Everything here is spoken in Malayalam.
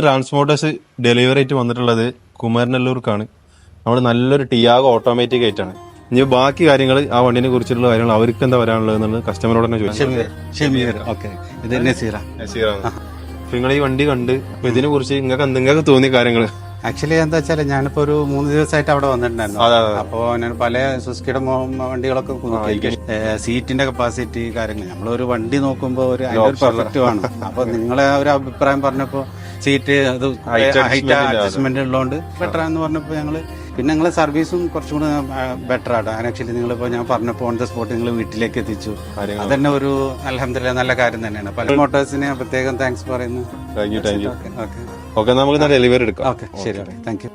ട്രാൻസ്പോർട്ടേഴ്സ് ഡെലിവറി ആയിട്ട് വന്നിട്ടുള്ളത് കുമരനെല്ലൂർക്കാണ്. നമ്മൾ നല്ലൊരു ടിയാഗോ ഓട്ടോമാറ്റിക് ആയിട്ടാണ്. ഇനി ബാക്കി കാര്യങ്ങൾ ആ വണ്ടിനെ കുറിച്ചുള്ള കാര്യങ്ങൾ അവർക്ക് എന്താ വരാനുള്ളത് എന്നുള്ളത് കസ്റ്റമറോട് തന്നെ ചോദിച്ചു. നിങ്ങൾ ഈ വണ്ടി കണ്ട് അപ്പൊ ഇതിനെ കുറിച്ച് നിങ്ങൾക്ക് തോന്നിയ കാര്യങ്ങൾ? ആക്ച്വലി എന്താ വെച്ചാൽ ഞാനിപ്പോ ഒരു 3 ദിവസമായിട്ട് അവിടെ വന്നിട്ടുണ്ടായിരുന്നു. അപ്പോ ഞാൻ പല സുസ്കിയുടെ വണ്ടികളൊക്കെ നോക്കി, സീറ്റിന്റെ കപ്പാസിറ്റി കാര്യങ്ങൾ നമ്മളൊരു വണ്ടി നോക്കുമ്പോ ഒരു പെർഫെക്റ്റ് വേണം. അപ്പൊ നിങ്ങളെ ഒരു അഭിപ്രായം പറഞ്ഞപ്പോ സീറ്റ് അത് ഹൈറ്റ് അഡ്ജസ്റ്റ്മെന്റ് ഉള്ളതുകൊണ്ട് ബെറ്റർ എന്ന് പറഞ്ഞപ്പോ ഞങ്ങള് പിന്നെ നിങ്ങളെ സർവീസും കുറച്ചും കൂടെ ബെറ്റർ ആണ്. ആക്ച്വലി നിങ്ങളിപ്പോ ഞാൻ പറഞ്ഞപ്പോ ഓൺ ദ സ്പോട്ട് നിങ്ങൾ വീട്ടിലേക്ക് എത്തിച്ചു. അതന്നെ ഒരു അൽഹംദുലില്ലാ നല്ല കാര്യം തന്നെയാണ്. പല മോട്ടോഴ്സിനെ പ്രത്യേകം താങ്ക്സ് പറയുന്നു. ഓക്കെ, നമുക്ക് ഡെലിവറി എടുക്കാം. ഓക്കെ, ശരി, താങ്ക് യു.